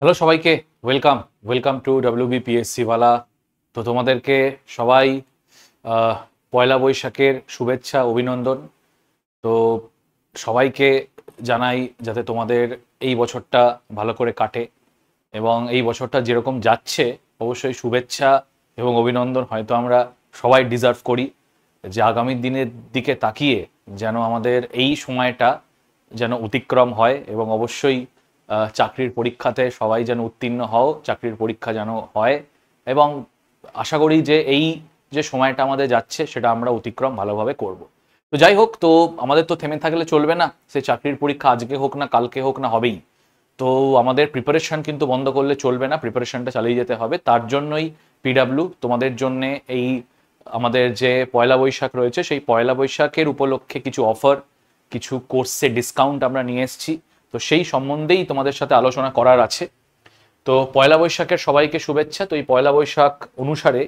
Hello সবাইকে, welcome welcome to WBPSC ওয়ালা। তো তোমাদেরকে সবাই আহ, পয়লা বৈশাখের শুভেচ্ছা, অভিনন্দন। তো সবাইকে জানাই যাতে তোমাদের এই বছরটা ভালো করে কাটে এবং এই বছরটা যেরকম যাচ্ছে অবশ্যই শুভেচ্ছা এবং অভিনন্দন হয়তো আমরা সবাই ডিজার্ভ করি, যে আগামী দিনের দিকে তাকিয়ে যেন আমাদের এই সময়টা যেন অতিক্রম হয় এবং অবশ্যই চাকরির পরীক্ষাতে সবাই যেন উত্তীর্ণ হও, চাকরির পরীক্ষা যেন হয় এবং আশা করি যে এই যে সময়টা আমাদের যাচ্ছে সেটা আমরা অতিক্রম ভালোভাবে করব। তো যাই হোক, তো আমাদের তো থেমে থাকলে চলবে না, সে চাকরির পরীক্ষা আজকে হোক না কালকে হোক না হবেই। তো আমাদের প্রিপারেশন কিন্তু বন্ধ করলে চলবে না, প্রিপারেশনটা চালিয়ে যেতে হবে। তার জন্যই পিডাব্লিউ তোমাদের জন্য এই আমাদের যে পয়লা বৈশাখ রয়েছে সেই পয়লা বৈশাখের উপলক্ষে কিছু অফার, কিছু কোর্সে ডিসকাউন্ট আমরা নিয়ে এসেছি। তো সেই সম্বন্ধেই তোমাদের সাথে আলোচনা করার আছে। তো পয়লা বৈশাখের সবাইকে শুভেচ্ছা। তো এই পয়লা বৈশাখ অনুসারে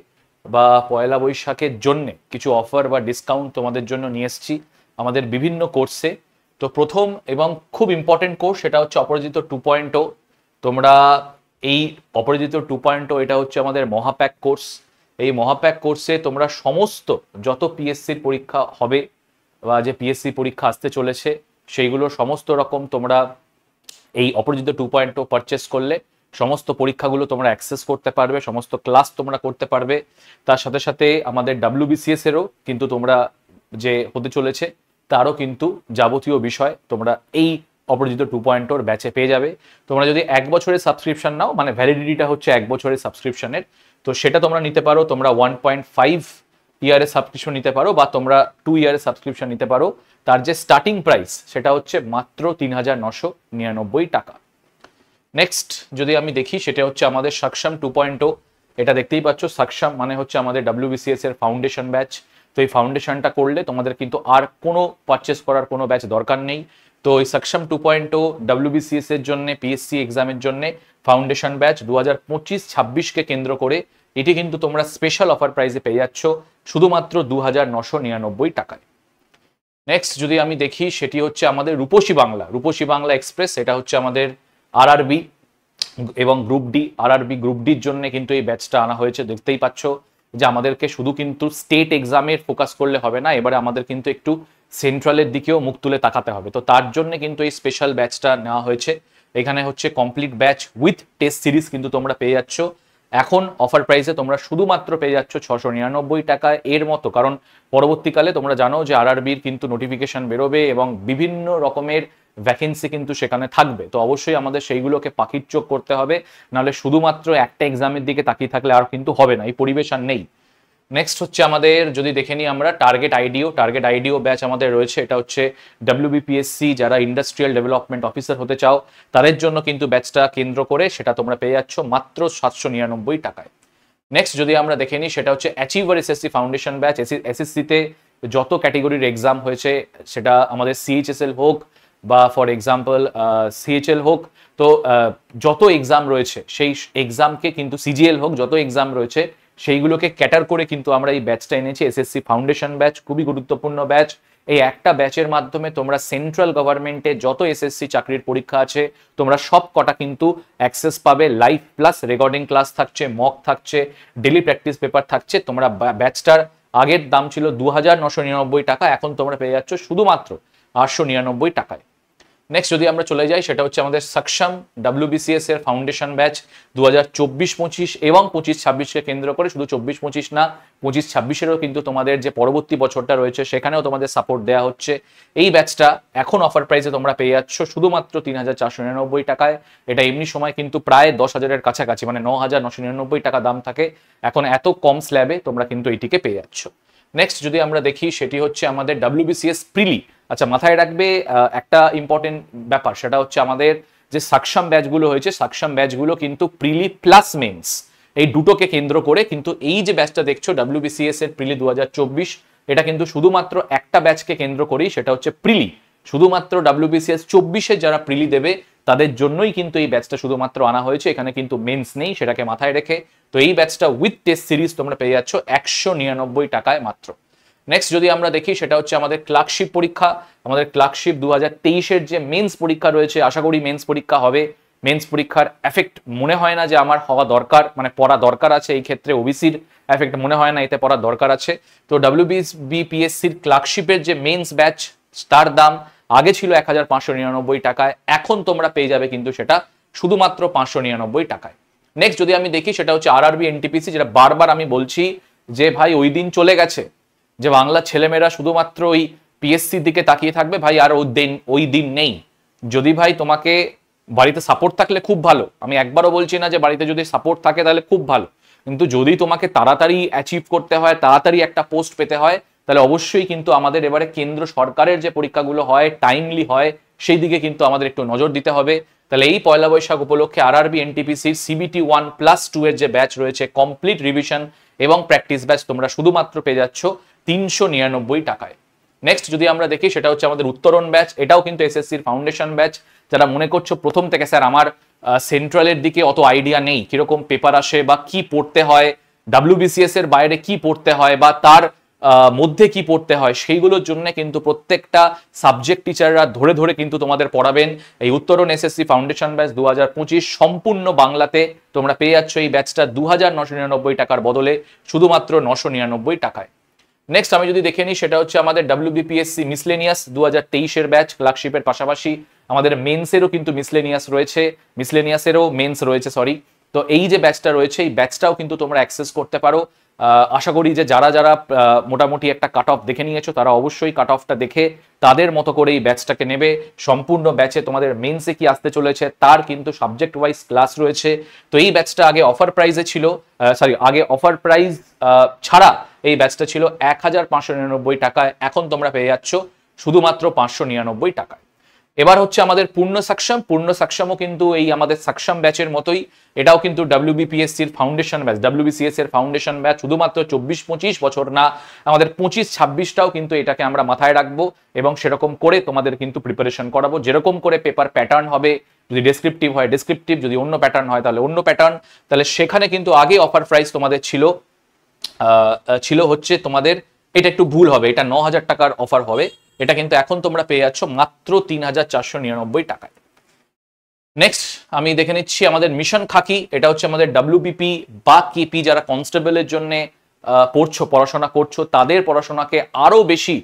বা পয়লা বৈশাখের জন্যে কিছু অফার বা ডিসকাউন্ট তোমাদের জন্য নিয়ে এসেছি আমাদের বিভিন্ন কোর্সে। তো প্রথম এবং খুব ইম্পর্টেন্ট কোর্স সেটা হচ্ছে অপরাজিত 2.0। তোমরা এই অপরাজিত 2.0 এটা হচ্ছে আমাদের মহাপ্যাক কোর্স। এই মহাপ্যাক কোর্সে তোমরা সমস্ত যত পিএসসির পরীক্ষা হবে বা যে পিএসসি পরীক্ষা আসতে চলেছে সেইগুলো সমস্ত রকম তোমরা এই অপরাজিত 2.0 পারচেস করলে সমস্ত পরীক্ষাগুলো তোমরা অ্যাক্সেস করতে পারবে, সমস্ত ক্লাস তোমরা করতে পারবে। তার সাথে সাথে আমাদের ডাব্লিউবিসিএস এরও কিন্তু তোমরা যে হতে চলেছে তারও কিন্তু যাবতীয় বিষয় তোমরা এই অপরাজিত 2.0 ব্যাচে পেয়ে যাবে। তোমরা যদি 1 বছরের সাবস্ক্রিপশন নাও, মানে ভ্যালিডিটিটা হচ্ছে 1 বছরের সাবস্ক্রিপশনের, তো সেটা তোমরা নিতে পারো। তোমরা 1.5 ইয়ারের সাবস্ক্রিপশন নিতে পারো বা তোমরা 2 ইয়ারের সাবস্ক্রিপশন নিতে পারো। তার যে স্টার্টিং প্রাইস সেটা হচ্ছে মাত্র 3,999 টাকা। নেক্সট যদি আমি দেখি সেটা হচ্ছে আমাদের সাকশাম 2.0। এটা দেখতেই পাচ্ছ, সাকশাম মানে হচ্ছে আমাদের ডাব্লিউবিসিএস এর ফাউন্ডেশন ব্যাচ। তো এই ফাউন্ডেশনটা করলে তোমাদের কিন্তু আর কোনো পারচেস করার কোনো ব্যাচ দরকার নেই। তো এই সাকশাম 2.0 ডাব্লিউবিসিএস এর জন্য, পিএসসি এক্সামের জন্য ফাউন্ডেশন ব্যাচ 2025-26কে কেন্দ্র করে এটি কিন্তু তোমরা স্পেশাল অফার প্রাইসে পেয়ে যাচ্ছ শুধুমাত্র 2,999 টাকায়। নেক্সট যদি আমি দেখি সেটি হচ্ছে আমাদের রূপসী বাংলা, রূপসী বাংলা এক্সপ্রেস। এটা হচ্ছে আমাদের আরআরবি এবং গ্রুপ ডি। আরআরবি গ্রুপ ডির জন্য কিন্তু এই ব্যাচটা আনা হয়েছে। দেখতেই পাচ্ছ যে আমাদেরকে শুধু কিন্তু স্টেট এক্সামের ফোকাস করলে হবে না, এবারে আমাদের কিন্তু একটু সেন্ট্রালের দিকেও মুখ তুলে তাকাতে হবে। তো তার জন্য কিন্তু এই স্পেশাল ব্যাচটা নেওয়া হয়েছে। এখানে হচ্ছে complete batch with test series কিন্তু তোমরা পেয়ে যাচ্ছ এখন অফার প্রাইসে। তোমরা শুধুমাত্র পেয়ে যাচ্ছ 699 টাকায় এর মতো, কারণ পরবর্তীকালে তোমরা জানো যে আরআরবির কিন্তু নোটিফিকেশন বেরোবে এবং বিভিন্ন রকমের ভ্যাকেন্সি কিন্তু সেখানে থাকবে। তো অবশ্যই আমাদের সেইগুলোকে পাখির চোখ করতে হবে, নাহলে শুধুমাত্র একটা এক্সামের দিকে তাকিয়ে থাকলে আর কিন্তু হবে না, এই পরিবেশ আর নেই। নেক্সট হচ্ছে আমাদের যদি দেখে নিই আমরা টার্গেট আইডিও ব্যাচ আমাদের রয়েছে। এটা হচ্ছে ডাব্লিউবিপিএসসি যারা ইন্ডাস্ট্রিয়াল ডেভেলপমেন্ট অফিসার হতে চাও তাদের জন্য কিন্তু ব্যাচটা কেন্দ্র করে সেটা তোমরা পেয়ে যাচ্ছ মাত্র 799 টাকায়। নেক্সট যদি আমরা দেখে নিই সেটা হচ্ছে অ্যাচিভার এসএসসি ফাউন্ডেশন ব্যাচ। এসএসসিতে যত ক্যাটেগরির এক্সাম হয়েছে, সেটা আমাদের সিএইচএসএল হোক বা ফর এক্সাম্পল সিএইচএল হোক, তো যত এক্সাম রয়েছে সেই এক্সামকে কিন্তু সিজিএল হোক, যত এক্সাম রয়েছে সেইগুলোকে ক্যাটার করে কিন্তু আমরা এই ব্যাচটা এনেছি, এসএসসি ফাউন্ডেশন ব্যাচ। খুবই গুরুত্বপূর্ণ ব্যাচ। এই একটা ব্যাচের মাধ্যমে তোমরা সেন্ট্রাল গভর্নমেন্টে যত এসএসসি চাকরির পরীক্ষা আছে তোমরা সব কটা কিন্তু অ্যাক্সেস পাবে। লাইভ প্লাস রেকর্ডিং ক্লাস থাকছে, মক থাকছে, ডেলি প্র্যাকটিস পেপার থাকছে। তোমরা ব্যাচটার আগের দাম ছিল 2,999 টাকা, এখন তোমরা পেয়ে যাচ্ছ শুধুমাত্র 899 টাকায়। নেক্সট যদি আমরা চলে যাই সেটা হচ্ছে আমাদের সাকশাম ডাব্লিউবিসিএস এর ফাউন্ডেশন ব্যাচ 2024-25 এবং 25-26কে কেন্দ্র করে। শুধু 24-25 না, 25-26এরও কিন্তু তোমাদের যে পরবর্তী বছরটা রয়েছে সেখানেও তোমাদের সাপোর্ট দেওয়া হচ্ছে। এই ব্যাচটা এখন অফার প্রাইসে তোমরা পেয়ে যাচ্ছ শুধুমাত্র 3,499 টাকায়। এটা এমনি সময় কিন্তু প্রায় 10,000-এর কাছাকাছি, মানে 9,999 টাকা দাম থাকে। এখন এত কম স্ল্যাবে তোমরা কিন্তু এইটিকে পেয়ে যাচ্ছ। নেক্সট যদি আমরা দেখি সেটি হচ্ছে আমাদের ডাব্লিউবিসিএস প্রিলি। আচ্ছা, মাথায় রাখবে একটা ইম্পর্টেন্ট ব্যাপার, সেটা হচ্ছে আমাদের যে সাকশাম ব্যাচগুলো হয়েছে, সাকশাম ব্যাচগুলো কিন্তু প্রিলি প্লাস মেন্স এই দুটোকে কেন্দ্র করে কিন্তু এই যে ব্যাচটা দেখছো ডাব্লিউবিসিএস এর প্রিলি 2024, এটা কিন্তু শুধুমাত্র একটা ব্যাচকে কেন্দ্র করেই, সেটা হচ্ছে প্রিলি। শুধুমাত্র ডাব্লিউবিসিএস 24-এ যারা প্রিলি দেবে তাদের জন্যই কিন্তু এই ব্যাচটা শুধুমাত্র আনা হয়েছে, এখানে কিন্তু মেন্স নেই, সেটাকে মাথায় রেখে। তো এই ব্যাচটা উইথ টেস্ট সিরিজ তোমরা পেয়ে যাচ্ছ 199 টাকায় মাত্র। নেক্সট যদি আমরা দেখি সেটা হচ্ছে আমাদের ক্লার্কশিপ পরীক্ষা। আমাদের ক্লার্কশিপ 2023-এর যে মেন্স পরীক্ষা রয়েছে, আশা করি মেন্স পরীক্ষা হবে মেন্স পরীক্ষার এফেক্ট মনে হয় না যে আমার হওয়া দরকার, মানে পড়া দরকার আছে এই ক্ষেত্রে। ওবিসির এফেক্ট মনে হয় না এতে পড়ার দরকার আছে। তো WBPSCর ক্লার্কশিপের যে মেন্স ব্যাচ, তার দাম আগে ছিল 1599 টাকায়, এখন তোমরা পেয়ে যাবে কিন্তু সেটা শুধুমাত্র 599 টাকায়। নেক্সট যদি আমি দেখি সেটা হচ্ছে RRB NTPC, যেটা বারবার আমি বলছি যে ভাই ওই দিন চলে গেছে যে বাংলা ছেলেমেয়েরা শুধুমাত্র ওই পিএসসির দিকে তাকিয়ে থাকবে। ভাই আর ওই দিন নেই। যদি ভাই তোমাকে বাড়িতে সাপোর্ট থাকলে খুব ভালো, আমি একবারও বলছি না যে বাড়িতে যদি সাপোর্ট থাকে তাহলে খুব ভালো, কিন্তু যদি তোমাকে তাড়াতাড়ি অ্যাচিভ করতে হয়, তাড়াতাড়ি একটা পোস্ট পেতে হয়, তাহলে অবশ্যই কিন্তু আমাদের এবারে কেন্দ্র সরকারের যে পরীক্ষাগুলো হয় টাইমলি হয় সেই দিকে কিন্তু আমাদের একটু নজর দিতে হবে। তাহলে এই পয়লা বৈশাখ উপলক্ষে RRB NTPCর CBT 1+2 এর যে ব্যাচ রয়েছে, কমপ্লিট রিভিশন এবং প্র্যাকটিস ব্যাচ, তোমরা শুধুমাত্র পেয়ে যাচ্ছ 399 টাকায়। নেক্সট যদি আমরা দেখি সেটা হচ্ছে আমাদের উত্তরণ ব্যাচ। এটাও কিন্তু SSCর ফাউন্ডেশন ব্যাচ। যারা মনে করছো প্রথম থেকে স্যার আমার সেন্ট্রালের দিকে অত আইডিয়া নেই, কিরকম পেপার আসে বা কি পড়তে হয়, WBCS এর বাইরে কি পড়তে হয় বা তার মধ্যে কি পড়তে হয়, সেইগুলোর জন্য কিন্তু প্রত্যেকটা সাবজেক্ট টিচাররা ধরে ধরে কিন্তু তোমাদের পড়াবেন। এই উত্তরণ SSC ফাউন্ডেশন ব্যাচ 2025 সম্পূর্ণ বাংলাতে তোমরা পেয়ে যাচ্ছ এই ব্যাচটা 2999 টাকার বদলে শুধুমাত্র 999 টাকায়। নেক্সট আমি যদি দেখে নিই সেটা হচ্ছে আমাদের WBPSC মিসলেনিয়াস 2023 এর ব্যাচ। ক্লার্কশিপের পাশাপাশি আমাদের মেন্সেরও কিন্তু মিসলেনিয়াস রয়েছে, মিসলেনিয়াসেরও মেন্স রয়েছে, সরি। তো এই যে ব্যাচটা রয়েছে এই ব্যাচটাও কিন্তু তোমরা অ্যাক্সেস করতে পারো। আশা করি যে যারা যারা মোটামুটি একটা কাট অফ দেখে নিয়েছো তারা অবশ্যই কাট অফটা দেখে তাদের মতো করে এই ব্যাচটাকে নেবে। সম্পূর্ণ ব্যাচে তোমাদের মেন্সে কি আসতে চলেছে তার কিন্তু সাবজেক্ট ওয়াইজ ক্লাস রয়েছে। তো এই ব্যাচটা আগে অফার প্রাইজে ছিল, আগে অফার প্রাইজ ছাড়া এই ব্যাচটা ছিল 1599 টাকায়, এখন তোমরা পেয়ে যাচ্ছ শুধুমাত্র 599 টাকায়। এবার হচ্ছে আমাদের পূর্ণ সাক্ষমও কিন্তু এই আমাদের সাক্ষম ব্যাচের মতোই, এটাও কিন্তু WBPSCর ফাউন্ডেশন ব্যাচ, WBCS এর ফাউন্ডেশন ব্যাচ। শুধুমাত্র 24-25 বছর না, আমাদের 25-26টাও কিন্তু এটাকে আমরা মাথায় রাখবো এবং সেরকম করে তোমাদের কিন্তু প্রিপারেশন করাবো। যেরকম করে পেপার প্যাটার্ন হবে, যদি ডেসক্রিপটিভ হয় ডেসক্রিপটিভ, যদি অন্য প্যাটার্ন হয় তাহলে অন্য প্যাটার্ন। তাহলে সেখানে কিন্তু আগে অফার প্রাইস তোমাদের ছিল হচ্ছে তোমাদের, এটা একটু ভুল হবে, এটা 9000 টাকার অফার হবে, এটা কিন্তু এখন তোমরা পেয়ে যাচ্ছ মাত্র 3499 টাকায়। নেক্সট আমি দেখে নিচ্ছি আমাদের মিশন খাকি। এটা হচ্ছে আমাদের WBP বা KP যারা কনস্টেবলের জন্য পড়াশোনা করছো, তাদের পড়াশোনাকে আরো বেশি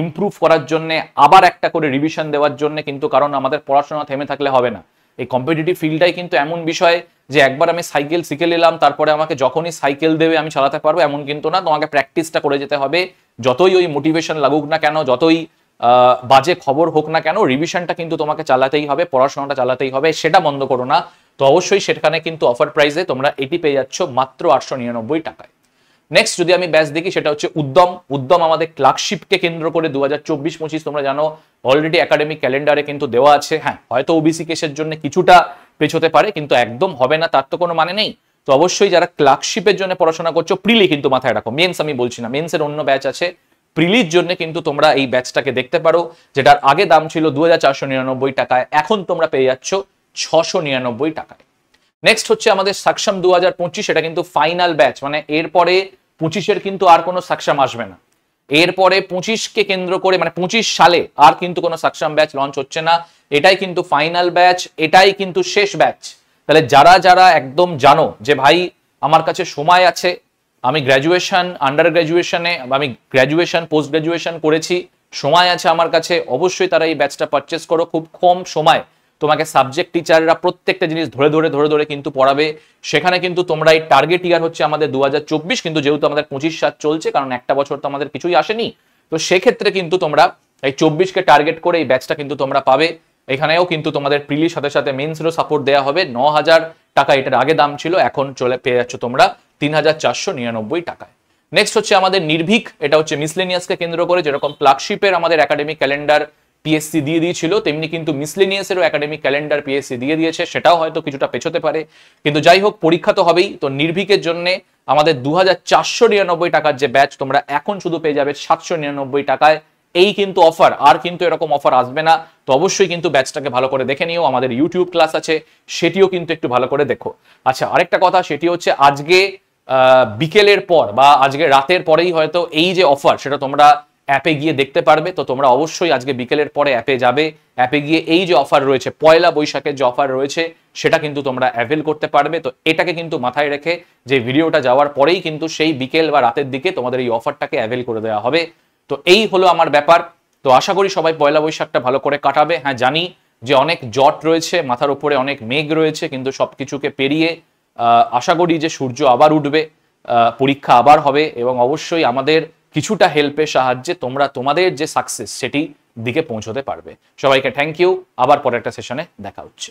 ইমপ্রুভ করার জন্য, আবার একটা করে রিভিশন দেওয়ার জন্য কিন্তু, কারণ আমাদের পড়াশোনা থেমে থাকলে হবে না। এই কম্পিটিটিভ ফিল্ডটাই কিন্তু এমন বিষয় যে একবার আমি সাইকেল শিখে নিলাম তারপরে আমাকে যখনই সাইকেল দেবে আমি চালাতে পারবো এমন কিন্তু না, তোমাকে প্র্যাকটিসটা করে যেতে হবে। যতই ওই মোটিভেশন লাগুক না কেন, যতই বাজে খবর হোক না কেন, রিভিশনটা কিন্তু তোমাকে চালাতেই হবে, পড়াশোনাটা চালাতেই হবে, সেটা বন্ধ করো না। তো অবশ্যই সেখানে কিন্তু অফার প্রাইসে তোমরা এটি পেয়ে যাচ্ছ মাত্র 899 টাকায়। নেক্সট যদি আমি ব্যাচ দেখি সেটা হচ্ছে উদ্যম আমাদের ক্লার্কশিপকে কেন্দ্র করে 2024-25 তোমরা জানো অলরেডি একাডেমিক ক্যালেন্ডারে কিন্তু দেওয়া আছে। হ্যাঁ, হয়তো ওবিসি কেসের জন্য কিছুটা পেছোতে পারে, কিন্তু একদম হবে না তার তো কোনো মানে নেই। তো অবশ্যই যারা ক্লার্কশিপের জন্য পড়াশোনা করছো, প্রিলি কিন্তু মাথায় রাখো, মেন্স আমি বলছি না, মেন্সের অন্য ব্যাচ আছে, প্রিলির জন্য কিন্তু তোমরা এই ব্যাচটাকে দেখতে পারো, যেটার আগে দাম ছিল 2499 টাকায়, এখন তোমরা পেয়ে যাচ্ছ 699 টাকায়। নেক্সট হচ্ছে আমাদের সাক্ষম 2025, এটা কিন্তু ফাইনাল ব্যাচ, মানে এরপরে 25-এর কিন্তু আর কোনো সাক্ষম আসবে না। এরপরে 25-কে কেন্দ্র করে, মানে 25 সালে আর কিন্তু কোনো সাক্ষম ব্যাচ লঞ্চ হচ্ছে না, এটাই কিন্তু ফাইনাল ব্যাচ, এটাই কিন্তু শেষ ব্যাচ। তাহলে যারা যারা একদম জানো যে ভাই আমার কাছে সময় আছে, আমি গ্র্যাজুয়েশন, আন্ডার গ্র্যাজুয়েশনে, আমি গ্র্যাজুয়েশন পোস্ট গ্র্যাজুয়েশন করেছি, সময় আছে আমার কাছে, অবশ্যই তারা এই ব্যাচটা পারচেস করো। খুব কম সময় তোমাকে সাবজেক্ট টিচাররা প্রত্যেকটা জিনিস ধরে ধরে কিন্তু পড়াবে। সেখানে কিন্তু তোমরা এই টার্গেট ইয়ার হচ্ছে আমাদের 2024, কিন্তু যেহেতু আমাদের 25 চলছে, কারণ একটা বছর তো আমাদের কিছুই আসেনি, তো সেক্ষেত্রে কিন্তু তোমরা এই 24-কে টার্গেট করে এই ব্যাচটা কিন্তু তোমরা পাবে। এখানেও কিন্তু তোমাদের প্রিলির সাথে সাথে মেন্সেরও সাপোর্ট দেওয়া হবে। 9000 টাকা এটার আগে দাম ছিল, এখন পেয়ে যাচ্ছ তোমরা 3499 টাকায়। নেক্সট হচ্ছে আমাদের নির্ভীক, এটা হচ্ছে মিসলেনিয়াসকে কেন্দ্র করে, যেরকম ক্লার্কশিপের আমাদের একাডেমিক ক্যালেন্ডার PSC দিয়ে দিয়েছিল, তেমনি কিন্তু মিসলেনিয়াসেরও একাডেমিক ক্যালেন্ডার PSC দিয়ে দিয়েছে, সেটাও হয়তো কিছুটা পেছোতে পারে, কিন্তু যাই হোক পরীক্ষা তো হবেই। তো নির্ভীকের জন্য আমাদের 2499 টাকার যে ব্যাচ, তোমরা এখন শুধু পেয়ে যাবে 799 টাকায়। এই কিন্তু অফার, আর কিন্তু এরকম অফার আসবে না। তো অবশ্যই কিন্তু ব্যাচটাকে ভালো করে দেখে নিও, আমাদের ইউটিউব ক্লাস আছে, সেটিও কিন্তু একটু ভালো করে দেখো। আচ্ছা, আরেকটা কথা, সেটি হচ্ছে আজকে বিকেলের পর বা আজকে রাতের পরেই হয়তো এই যে অফার সেটা তোমরা অ্যাপে গিয়ে দেখতে পারবে। তো তোমরা অবশ্যই আজকে বিকেলের পরে অ্যাপে যাবে, অ্যাপে গিয়ে এই যে অফার রয়েছে, পয়লা বৈশাখের যে অফার রয়েছে সেটা কিন্তু তোমরা অ্যাভেল করতে পারবে। তো এটাকে কিন্তু মাথায় রেখে যে ভিডিওটা যাওয়ার পরেই কিন্তু সেই বিকেল বা রাতের দিকে তোমাদের এই অফারটাকে অ্যাভেল করে দেওয়া হবে। তো এই হলো আমার ব্যাপার। তো আশা করি সবাই পয়লা বৈশাখটা ভালো করে কাটাবে। হ্যাঁ, জানি যে অনেক জট রয়েছে, মাথার উপরে অনেক মেঘ রয়েছে, কিন্তু সবকিছুকে পেরিয়ে আশা করি যে সূর্য আবার উঠবে, পরীক্ষা আবার হবে, এবং অবশ্যই আমাদের কিছুটা হেল্পের সাহায্যে তোমরা তোমাদের যে সাকসেস সেটি দিকে পৌঁছতে পারবে। সবাইকে থ্যাংক ইউ, আবার পরের একটা সেশনে দেখা হচ্ছে।